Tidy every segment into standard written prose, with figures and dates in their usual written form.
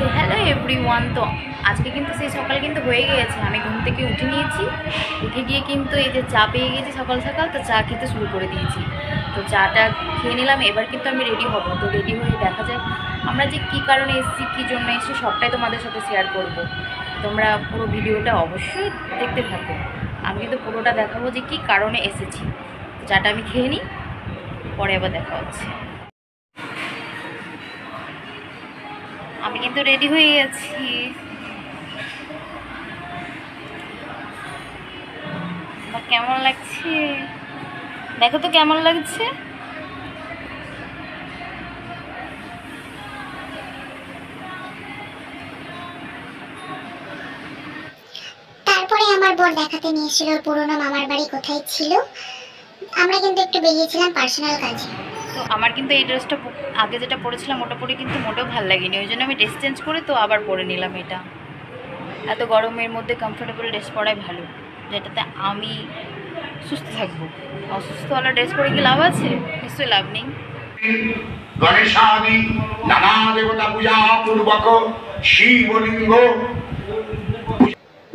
সে hello everyone. তো আজকে কিন্তু সেই সকাল কিন্তু হয়ে গিয়েছে, আমি ঘুম থেকে উঠে নিয়েছি। উঠে গিয়ে কিন্তু এই যে চা পেয়ে গেছি সকাল সকাল, তো চা খেতে শুরু করে দিয়েছি। তো চাটা খেয়ে নিলাম, এবার কিন্তু আমি রেডি হব। তো রেডি হয়ে দেখা যাক আমরা যে কী কারণে এসেছি, কী জন্য এসেছি, সবটাই তোমাদের সাথে শেয়ার করব। তোমরা পুরো ভিডিওটা অবশ্যই দেখতে থাকো। আমি কিন্তু পুরোটা দেখাবো যে কী কারণে এসেছি। চাটা আমি খেয়ে নিই, পরে আবার দেখা হচ্ছে। আমি কিন্তু রেডি হয়ে গেছি। আমার কেমন লাগছে দেখো তো, কেমন লাগছে। তারপরে আমার বর দেখাতে নিয়ে এসেছিল ওর পুরোনো মামার বাড়ি কোথায় ছিল। আমরা কিন্তু একটু বেরিয়েছিলাম পার্সোনাল কাজে। তো আমার কিন্তু এই ড্রেসটা আগে যেটা পরেছিলাম ওটা পরে কিন্তু মোটেও ভালো লাগেনি, ওই জন্য আমি ড্রেস চেঞ্জ করে তো আবার পরে নিলাম এটা। এত গরমের মধ্যে কমফোর্টেবল ড্রেস পরাই ভালো, যেটাতে আমি সুস্থ থাকবো। অসুস্থওয়ালা ড্রেস পরে কি লাভ আছে? নিশ্চয়ই লাভ নেই। গণেশাদি নানা দেবতা পূজা পূর্বক শিবলিঙ্গ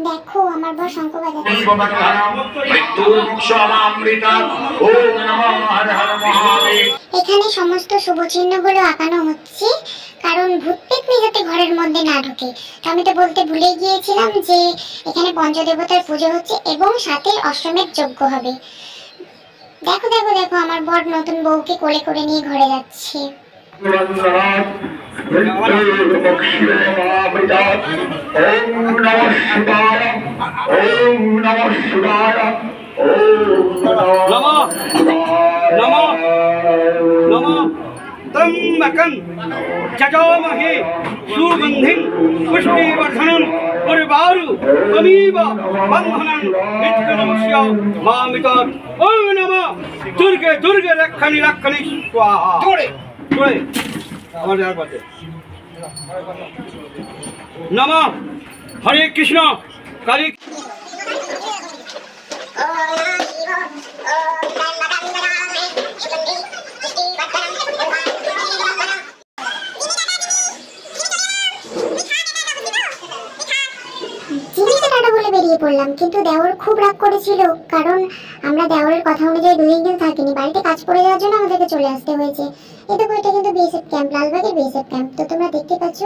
দেখো আমার বর শঙ্খ বাজাচ্ছে। এখানে সমস্ত শুভ চিহ্নগুলো আঁকানো হচ্ছে, কারণ ভূত পেতনি যাতে ঘরের মধ্যে না ঢুকে। তো আমি তো বলতে ভুলে গিয়েছিলাম যে এখানে পঞ্চদেবতার পুজো হচ্ছে এবং সাথে অশ্বমেধ যজ্ঞ হবে। দেখো দেখো দেখো আমার বর নতুন বউকে কোলে করে নিয়ে ঘরে যাচ্ছে। त्र्यंबकं जजामहे सुगंधिं पुष्टिवर्धनं उर्वारु तमेव बन्धनं नित्यनमस्य मामितत्। ओम नमः दुर्गे दुर्गे रक्षणि रक्षणि स्वाहा। जोड़े जोड़े हमारे यार बातें। नमः हरे कृष्ण काली বেরিয়ে পড়লাম, কিন্তু দেওর খুব রাগ করেছিল, কারণ আমরা দেওরের কথা অনুযায়ী 2 দিন থাকিনি, বাড়িতে কাজ পড়ে যাওয়ার জন্য আমাদেরকে চলে আসতে হয়েছে। এই দেখো এটা কিন্তু বিএসএফ ক্যাম্প, লালবাগের বিএসএফ ক্যাম্প। তো তোমরা দেখতে পাচ্ছ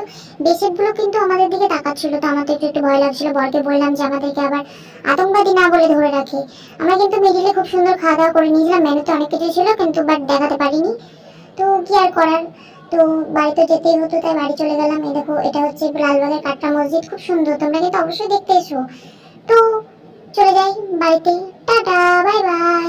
বিএসএফ গুলো কিন্তু আমাদের দিকে তাকাচ্ছিল। তো আমাদের একটু ভয় লাগছিল, বরকে বললাম যে আমাদেরকে আবার আতঙ্কবাদী না বলে ধরে রাখে। আমরা কিন্তু মিডিলে খুব সুন্দর খাওয়া দাওয়া করে নিয়েছিলাম, মেনুতে অনেক কিছু ছিল কিন্তু বাট দেখাতে পারিনি। তো কি আর করার, তো বাড়িতে যেতেই হতো, তাই বাড়ি চলে গেলাম। এই দেখো এটা হচ্ছে লালবাগের কাটরা মসজিদ, খুব সুন্দর, তোমরা কিন্তু অবশ্যই দেখতে এসো। তো চলে যাই বাড়িতে, টাটা বাই বাই।